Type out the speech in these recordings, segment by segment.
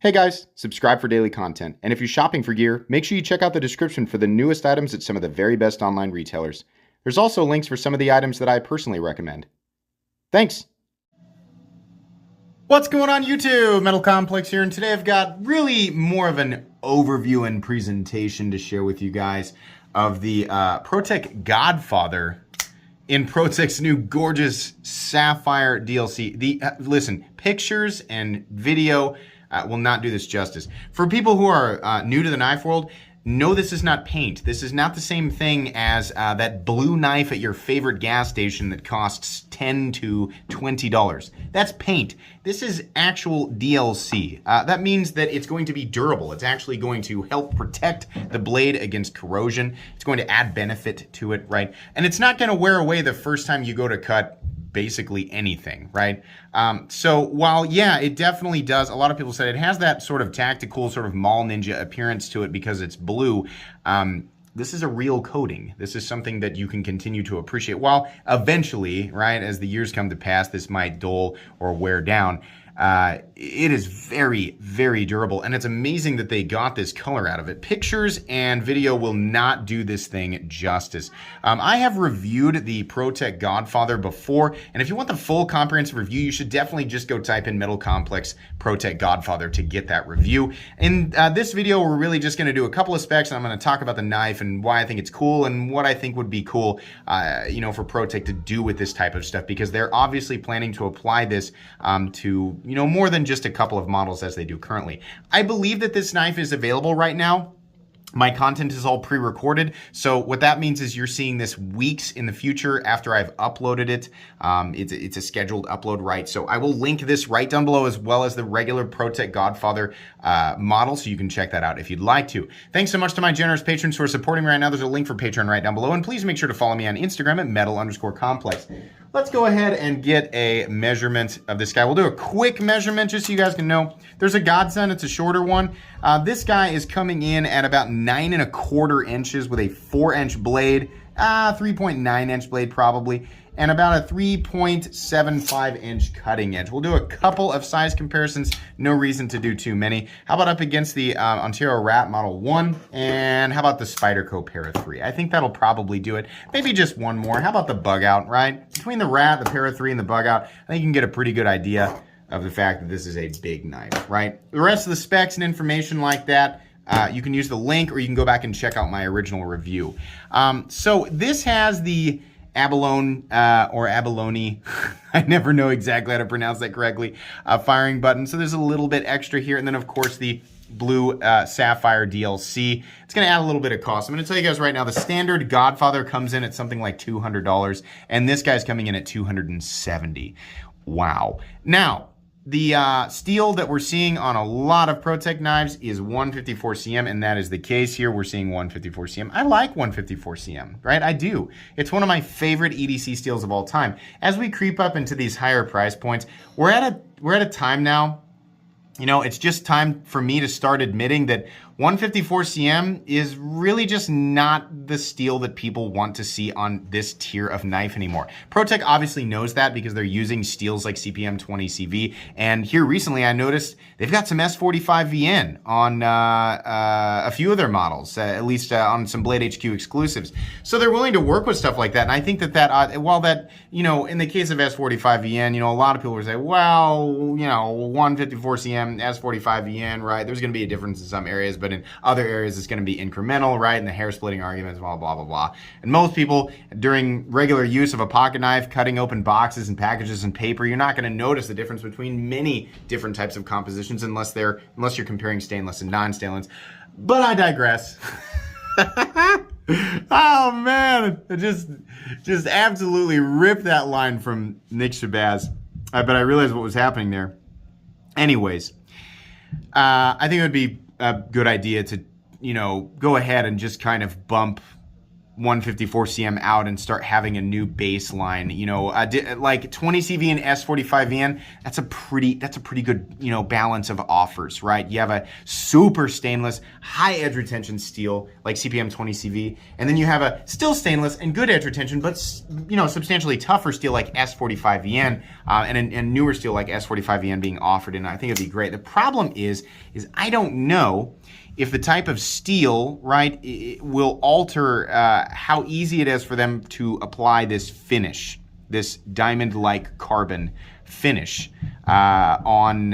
Hey guys, subscribe for daily content. And if you're shopping for gear, make sure you check out the description for the newest items at some of the very best online retailers. There's also links for some of the items that I personally recommend. Thanks! What's going on YouTube? Metal Complex here, and today I've got really more of an overview and presentation to share with you guys of the ProTech Godfather in ProTech's new gorgeous Sapphire DLC. Listen, pictures and video will not do this justice. For people who are new to the knife world, no, this is not paint. This is not the same thing as that blue knife at your favorite gas station that costs $10 to $20. That's paint. This is actual DLC. That means that it's going to be durable. It's actually going to help protect the blade against corrosion. It's going to add benefit to it, right? And it's not going to wear away the first time you go to cut basically anything, right? So while, yeah, it definitely does, a lot of people said it has that sort of tactical, sort of mall ninja appearance to it because it's blue. This is a real coating. This is something that you can continue to appreciate. While eventually, right, as the years come to pass, this might dull or wear down. It is very, very durable, and it's amazing that they got this color out of it. Pictures and video will not do this thing justice. I have reviewed the ProTech Godfather before, and if you want the full comprehensive review, you should definitely just go type in Metal Complex ProTech Godfather to get that review. In this video, we're really just going to do a couple of specs, and I'm going to talk about the knife and why I think it's cool and what I think would be cool, you know, for ProTech to do with this type of stuff, because they're obviously planning to apply this to, you know, more than just a couple of models as they do currently. I believe that this knife is available right now. My content is all pre-recorded, so what that means is you're seeing this weeks in the future after I've uploaded it. It's a scheduled upload, right? So I will link this right down below, as well as the regular ProTech Godfather model, so you can check that out if you'd like to. Thanks so much to my generous patrons who are supporting me right now. There's a link for Patreon right down below, and please make sure to follow me on Instagram at metal_complex. Let's go ahead and get a measurement of this guy. We'll do a quick measurement just so you guys can know. There's a godsend, it's a shorter one. This guy is coming in at about 9¼ inches with a 4-inch blade, 3.9-inch blade probably, and about a 3.75-inch cutting edge. We'll do a couple of size comparisons, no reason to do too many. How about up against the Ontario Rat Model 1, and how about the Spyderco Para 3? I think that'll probably do it. Maybe just one more. How about the Bug Out, right? Between the Rat, the Para 3, and the Bug Out, I think you can get a pretty good idea of the fact that this is a big knife, right? The rest of the specs and information like that, you can use the link, or you can go back and check out my original review. So this has the abalone or abalone, I never know exactly how to pronounce that correctly, firing button. So there's a little bit extra here. And then of course the blue Sapphire DLC. It's gonna add a little bit of cost. I'm gonna tell you guys right now, the standard Godfather comes in at something like $200, and this guy's coming in at $270. Wow. Now, the steel that we're seeing on a lot of ProTech knives is 154 cm, and that is the case here. We're seeing 154 cm. I like 154 cm, right? I do. It's one of my favorite EDC steels of all time. As we creep up into these higher price points, we're at a time now, you know, it's just time for me to start admitting that 154 cm is really just not the steel that people want to see on this tier of knife anymore. ProTech obviously knows that because they're using steels like CPM 20CV. And here recently I noticed they've got some S45VN on a few of their models, at least on some Blade HQ exclusives. So they're willing to work with stuff like that. And I think that while that, you know, in the case of S45VN, you know, a lot of people would say, well, you know, 154 cm, S45VN, right? There's going to be a difference in some areas, but in other areas it's going to be incremental, right? And the hair splitting arguments, blah, blah, blah, blah. And most people, during regular use of a pocket knife, cutting open boxes and packages and paper, you're not going to notice the difference between many different types of compositions unless you're comparing stainless and non-stainless. But I digress. Oh man, I just absolutely ripped that line from Nick Shabazz. But I realized what was happening there. Anyways, I think it would be a good idea to, you know, go ahead and just kind of bump 154 cm out and start having a new baseline. You know, like 20 CV and S45VN, that's a pretty good, you know, balance of offers, right? You have a super stainless, high edge retention steel like CPM 20 CV, and then you have a still stainless and good edge retention, but, you know, substantially tougher steel like S45VN, and newer steel like S45VN being offered, and I think it'd be great. The problem is I don't know if the type of steel, right, it will alter how easy it is for them to apply this finish, this diamond-like carbon finish on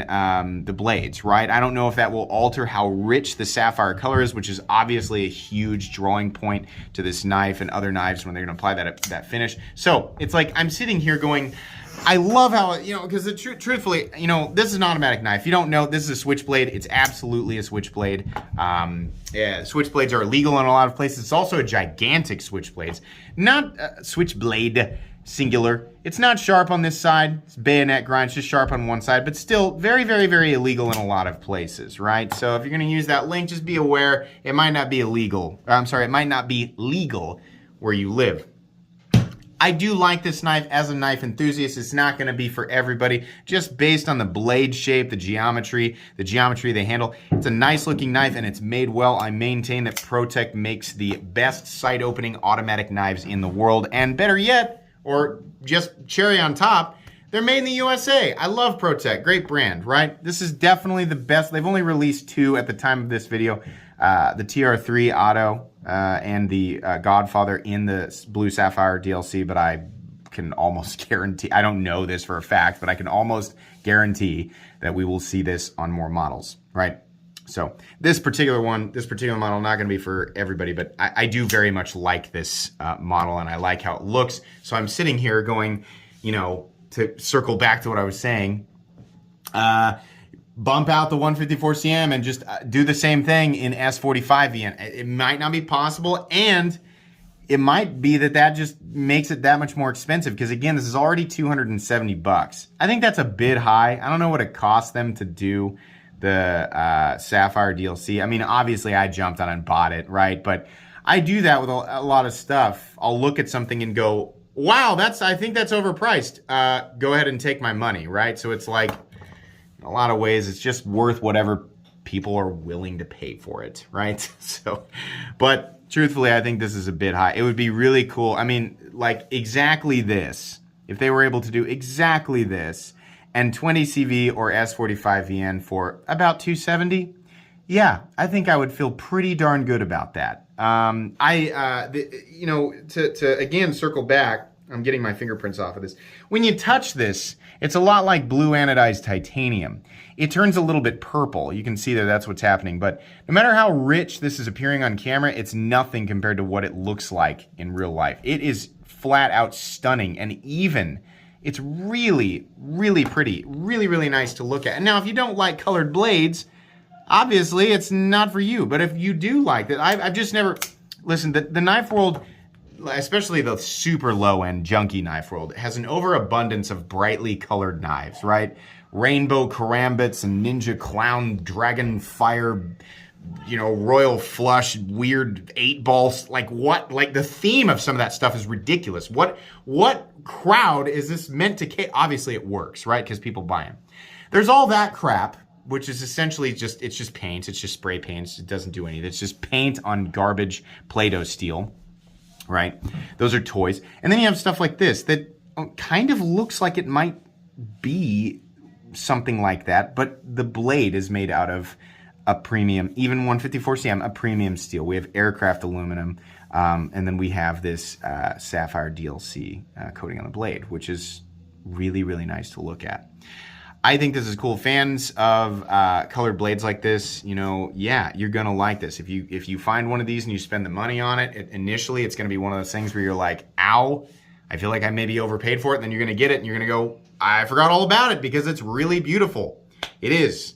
the blades, right? I don't know if that will alter how rich the sapphire color is, which is obviously a huge drawing point to this knife and other knives when they're gonna apply that finish. So it's like I'm sitting here going, I love how, you know, because truthfully, you know, this is an automatic knife. You don't know, this is a switchblade. It's absolutely a switchblade. Yeah, switchblades are illegal in a lot of places. It's also a gigantic switchblade. Not switchblade, singular. It's not sharp on this side. It's bayonet grind. It's just sharp on one side, but still very, very, very illegal in a lot of places, right? So if you're going to use that link, just be aware it might not be illegal. I'm sorry, it might not be legal where you live. I do like this knife as a knife enthusiast. It's not going to be for everybody, just based on the blade shape, the geometry of the handle. It's a nice looking knife and it's made well. I maintain that ProTech makes the best sight opening automatic knives in the world, and better yet, or just cherry on top, they're made in the USA. I love ProTech, great brand, right? This is definitely the best. They've only released two at the time of this video, the TR3 Auto and the Godfather in the Blue Sapphire DLC, but I can almost guarantee, I don't know this for a fact, but I can almost guarantee that we will see this on more models, right? So this particular model, not going to be for everybody, but I do very much like this model, and I like how it looks. So I'm sitting here going, you know, to circle back to what I was saying, bump out the 154 cm and just do the same thing in S45VN. It might not be possible, and it might be that just makes it that much more expensive, because again, this is already $270. I think that's a bit high. I don't know what it cost them to do the Sapphire DLC. I mean, obviously I jumped on and bought it, right? But I do that with a lot of stuff. I'll look at something and go, wow, I think that's overpriced. Go ahead and take my money, right? So it's like, in a lot of ways, it's just worth whatever people are willing to pay for it, right? So, but truthfully, I think this is a bit high. It would be really cool. I mean, like exactly this, if they were able to do exactly this, and 20 CV or S45VN for about $270, yeah, I think I would feel pretty darn good about that. You know, to again circle back, I'm getting my fingerprints off of this. When you touch this, it's a lot like blue anodized titanium. It turns a little bit purple. You can see that that's what's happening. But no matter how rich this is appearing on camera, it's nothing compared to what it looks like in real life. It is flat out stunning, and even it's really, really pretty, really, really nice to look at. And now, if you don't like colored blades, obviously it's not for you. But if you do like that, I've just never, listen, the knife world, especially the super low-end junky knife world, has an overabundance of brightly colored knives, right? Rainbow karambits and ninja clown dragon fire, you know, royal flush, weird 8-balls. Like what? Like the theme of some of that stuff is ridiculous. What crowd is this meant to? Obviously it works, right? Because people buy them. There's all that crap, which is essentially just, it's just paint. It's just spray paint. It doesn't do anything. It's just paint on garbage Play-Doh steel. Right? Those are toys. And then you have stuff like this that kind of looks like it might be something like that, but the blade is made out of a premium, even 154 cm, a premium steel. We have aircraft aluminum, and then we have this Sapphire DLC coating on the blade, which is really, really nice to look at. I think this is cool. Fans of colored blades like this, you know, yeah, you're gonna like this. If you find one of these and you spend the money on it, initially it's gonna be one of those things where you're like, ow, I feel like I maybe overpaid for it. And then you're gonna get it and you're gonna go, I forgot all about it, because it's really beautiful. It is.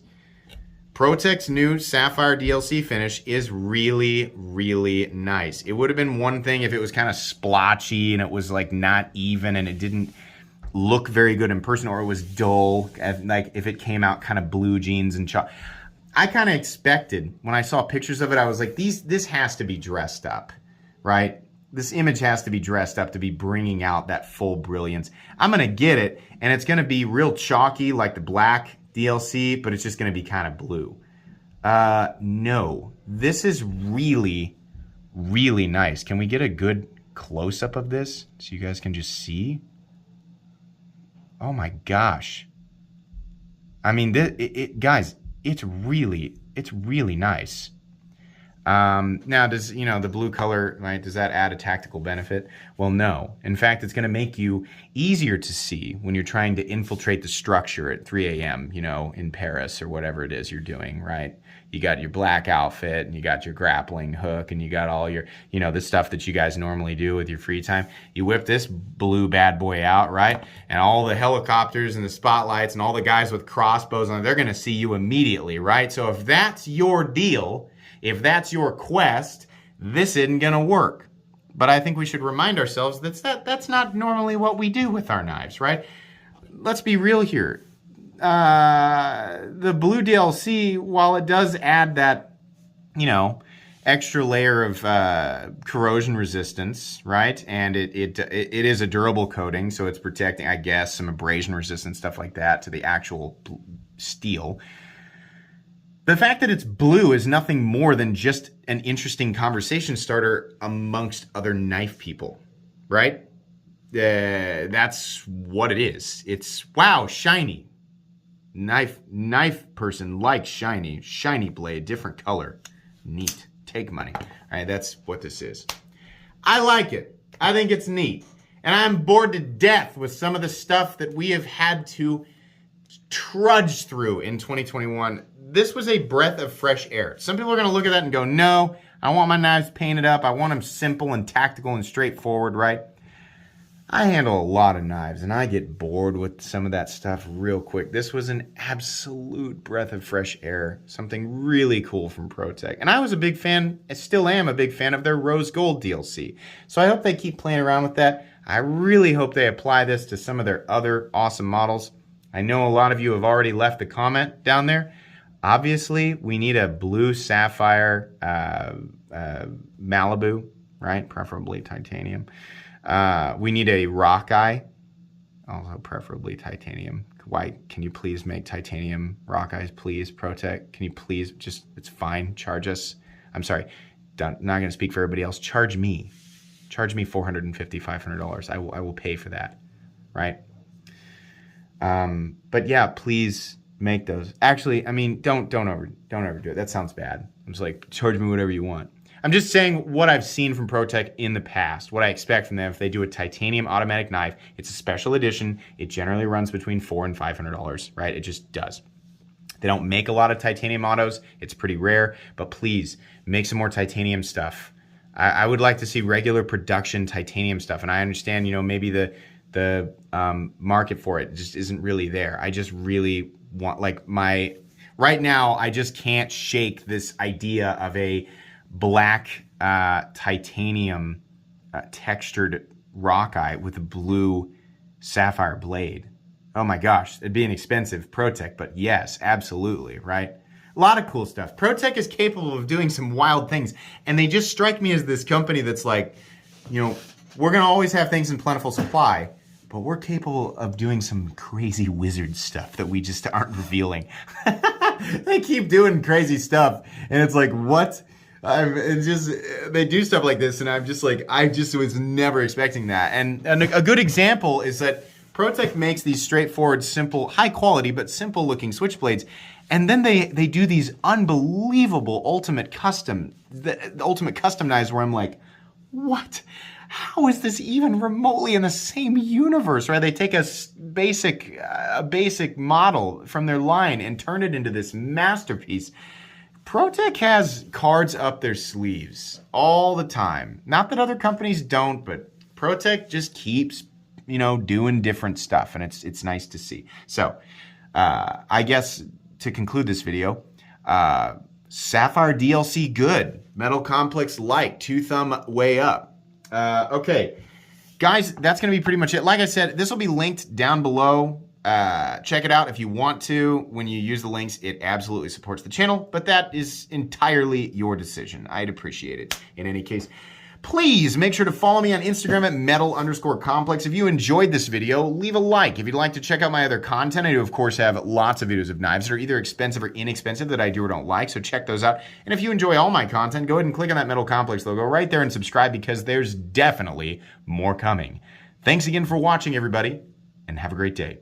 ProTech's new Sapphire DLC finish is really, really nice. It would have been one thing if it was kind of splotchy and it was like not even and it didn't look very good in person, or it was dull, like if it came out kind of blue jeans and I kind of expected, when I saw pictures of it, I was like, this has to be dressed up, right? this image has to be dressed up to be bringing out that full brilliance. I'm going to get it, and it's going to be real chalky like the black DLC, but it's just going to be kind of blue. No, this is really, really nice. Can we get a good close-up of this so you guys can just see? Oh my gosh. I mean, guys, it's really nice. Now, does, the blue color, right, does that add a tactical benefit? Well, no. In fact, it's going to make you easier to see when you're trying to infiltrate the structure at 3 a.m., in Paris or whatever it is you're doing, right? You got your black outfit, and you got your grappling hook, and you got all your, the stuff that you guys normally do with your free time. You whip this blue bad boy out, right? And all the helicopters and the spotlights and all the guys with crossbows on, they're going to see you immediately, right? So if that's your deal, if that's your quest, this isn't going to work. But I think we should remind ourselves that's not normally what we do with our knives, right? Let's be real here. The blue DLC, while it does add that, extra layer of corrosion resistance, right? And it is a durable coating, so it's protecting, I guess, some abrasion resistance, stuff like that, to the actual steel. The fact that it's blue is nothing more than just an interesting conversation starter amongst other knife people, right? That's what it is. It's, wow, shiny. Knife person likes shiny blade, different color. Neat. Take money. All right, that's what this is. I like it. I think it's neat. And I'm bored to death with some of the stuff that we have had to trudge through in 2021. This was a breath of fresh air. Some people are going to look at that and go, no, I want my knives painted up. I want them simple and tactical and straightforward, right? I handle a lot of knives, and I get bored with some of that stuff real quick. This was an absolute breath of fresh air, something really cool from ProTech. And I was a big fan, I still am a big fan of their Rose Gold DLC. So I hope they keep playing around with that. I really hope they apply this to some of their other awesome models. I know a lot of you have already left a comment down there. Obviously, we need a blue sapphire Malibu, right? Preferably titanium. We need a rock eye, also preferably titanium. Why? Can you please make titanium rock eyes, please, ProTech? Can you please just, it's fine, charge us. I'm sorry, not going to speak for everybody else. Charge me $450, $500. I will pay for that, right? But yeah, please make those. Actually, I mean, don't overdo it. That sounds bad. I'm just like, charge me whatever you want. I'm just saying what I've seen from ProTech in the past, what I expect from them. If they do a titanium automatic knife, it's a special edition. It generally runs between $400 and $500, right? It just does. They don't make a lot of titanium autos. It's pretty rare, but please make some more titanium stuff. I would like to see regular production titanium stuff, and I understand, maybe the market for it just isn't really there. I just really want, right now, I just can't shake this idea of a black titanium textured rock eye with a blue sapphire blade. Oh my gosh, it'd be an expensive ProTech, but yes, absolutely, right? A lot of cool stuff. ProTech is capable of doing some wild things, and they just strike me as this company that's like, we're gonna always have things in plentiful supply, but we're capable of doing some crazy wizard stuff that we just aren't revealing. They keep doing crazy stuff, and it's like, what? They do stuff like this, and I'm just like, I just was never expecting that. And a good example is that ProTech makes these straightforward, simple, high quality, but simple looking switchblades. And then they do these unbelievable ultimate custom knives where I'm like, what? How is this even remotely in the same universe, right? They take a basic model from their line and turn it into this masterpiece. ProTech has cards up their sleeves all the time. Not that other companies don't, but ProTech just keeps, doing different stuff, and it's nice to see. So, I guess to conclude this video, Sapphire DLC good, Metal Complex like, 2-thumb way up. Okay, guys, that's gonna be pretty much it. Like I said, this will be linked down below. Check it out if you want to. When you use the links, it absolutely supports the channel, but that is entirely your decision. I'd appreciate it in any case. Please make sure to follow me on Instagram at metal_complex. If you enjoyed this video, leave a like. If you'd like to check out my other content, I do, of course, have lots of videos of knives that are either expensive or inexpensive that I do or don't like, so check those out. And if you enjoy all my content, go ahead and click on that Metal Complex logo right there and subscribe, because there's definitely more coming. Thanks again for watching, everybody, and have a great day.